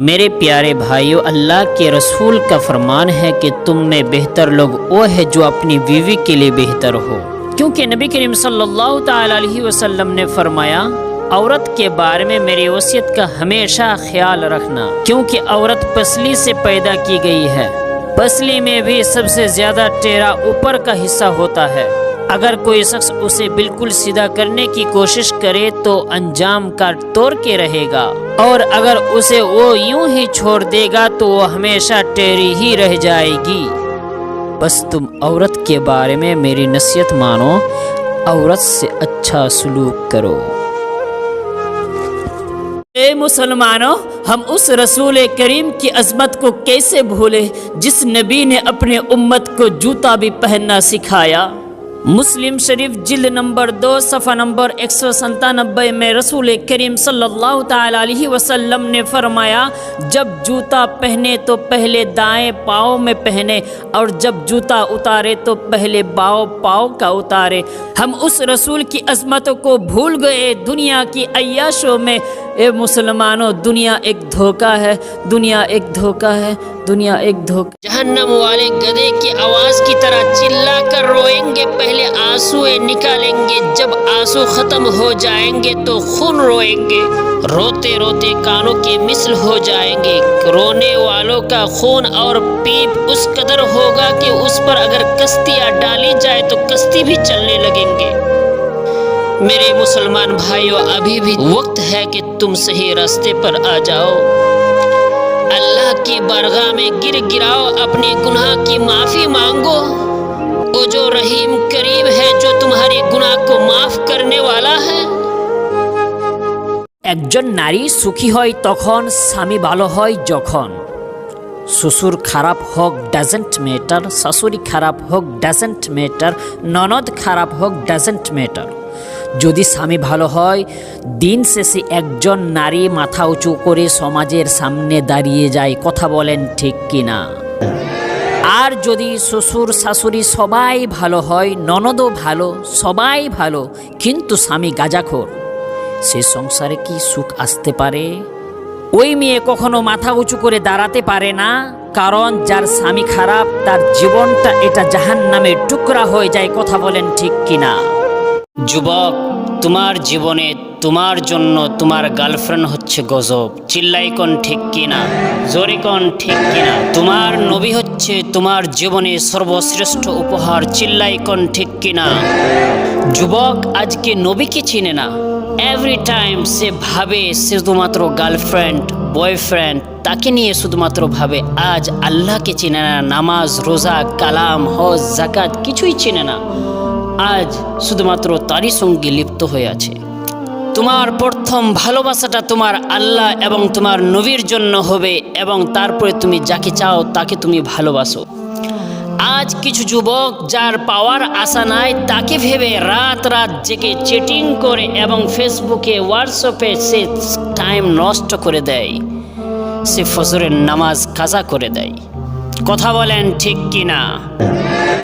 میرے پیارے بھائیو، اللہ کے رسول کا فرمان ہے کہ تم میں بہتر لوگ وہ ہے جو اپنی بیوی کے لیے بہتر ہو، کیونکہ نبی کریم صلی اللہ تعالی علیہ وسلم نے فرمایا عورت کے بارے میں میری وصیت کا ہمیشہ خیال رکھنا، کیونکہ عورت پسلی سے پیدا کی گئی ہے، پسلی میں بھی سب سے زیادہ ٹیڑھا اوپر کا حصہ ہوتا ہے۔ اگر کوئی شخص اسے بالکل سیدھا کرنے کی کوشش کرے تو انجام کاٹ توڑ کے رہے گا، اور اگر اسے وہ یوں ہی چھوڑ دے گا تو وہ ہمیشہ ٹیڑھی ہی رہ جائے گی۔ بس تم عورت کے بارے میں میری نصیحت مانو، عورت سے اچھا سلوک کرو۔ اے مسلمانوں، ہم اس رسول کریم کی عظمت کو کیسے بھولے جس نبی نے اپنے امت کو جوتا بھی پہننا سکھایا۔ مسلم شریف جلد نمبر 2 صفحہ نمبر 197 میں رسول کریم صلی اللہ تعالی علیہ وسلم نے فرمایا، جب جوتا پہنے تو پہلے دائیں پاؤں میں پہنے، اور جب جوتا اتارے تو پہلے بائیں پاؤں کا اتارے۔ ہم اس رسول کی عظمتوں کو بھول گئے دنیا کی عیاشوں میں۔ اے مسلمانوں، دنیا ایک دھوکہ ہے، دنیا ایک دھوکہ ہے، دنیا ایک دھوکہ۔ جہنم والے گدھے کی آواز کی طرح چلا کر روئیں گے، پہلے آنسو نکالیں گے، جب آنسو ختم ہو جائیں گے تو خون روئیں گے، روتے روتے کانوں کے مثل ہو جائیں گے۔ رونے والوں کا خون اور پیپ اس قدر ہوگا کہ اس پر اگر کشتیاں ڈالی جائے تو کشتی بھی چلنے لگیں گے۔ میرے مسلمان بھائیوں، ابھی بھی وقت ہے کہ تم صحیح راستے پر آ جاؤ، اللہ کی بارگاہ میں گر گراؤ، اپنے گناہ کی معافی مانگو۔ وہ جو رحیم کریم ہے، جو تمہارے گناہ کو معاف کرنے والا ہے۔ একজন নারী সুখী হয় তখন, স্বামী ভালো হয় যখন। শ্বশুর খারাপ হোক ডাজেন্ট ম্যাটার, শাশুড়ি খারাপ হোক ডাজেন্ট ম্যাটার, ননদ খারাপ হোক ডাজেন্ট ম্যাটার। যদি স্বামী ভালো হয়, দিন শেষে একজন নারী মাথা উঁচু করে সমাজের সামনে দাঁড়িয়ে যায়। কথা বলেন ঠিক কিনা? আর যদি শ্বশুর শাশুড়ি সবাই ভালো হয়, ননদও ভালো, সবাই ভালো, কিন্তু স্বামী গাঁজাখোর, সে সংসারে কি সুখ আসতে পারে? ওই মেয়ে কখনো মাথা উঁচু করে দাঁড়াতে পারে না, কারণ যার স্বামী খারাপ তার জীবনটা এটা জাহান্নামের টুকরা হয়ে যায়। কথা বলেন ঠিক কিনা? যুবক, তোমার জীবনে তোমার জন্য তোমার গার্লফ্রেন্ড হচ্ছে গজব। চিল্লাই কোন ঠিক কিনা? জোরে কোন ঠিক কিনা? তোমার নবী হচ্ছে তোমার জীবনে সর্বশ্রেষ্ঠ উপহার। চিল্লাই কোন ঠিক কিনা? যুবক আজকে নবীকে চিনে না, এভরি টাইম সে ভাবে শুধুমাত্র গার্লফ্রেন্ড বয়ফ্রেন্ড, তাকে নিয়ে শুধুমাত্র ভাবে। আজ আল্লাহকে চিনে না, নামাজ রোজা কালাম হজ জাকাত কিছুই চিনে না, আজ শুধুমাত্র তারই সঙ্গে লিপ্ত হয়ে আছে। তোমার প্রথম ভালোবাসাটা তোমার আল্লাহ এবং তোমার নবীর জন্য হবে, এবং তারপরে তুমি যাকে চাও তাকে তুমি ভালোবাসো। আজ কিছু যুবক যার পাওয়ার আশা নাই, তাকে ভেবে রাত রাত জেগে চ্যাটিং করে এবং ফেসবুকে হোয়াটসঅ্যাপে সে টাইম নষ্ট করে দেয়, সে ফজরের নামাজ কাজা করে দেয়। কথা বলেন ঠিক কিনা?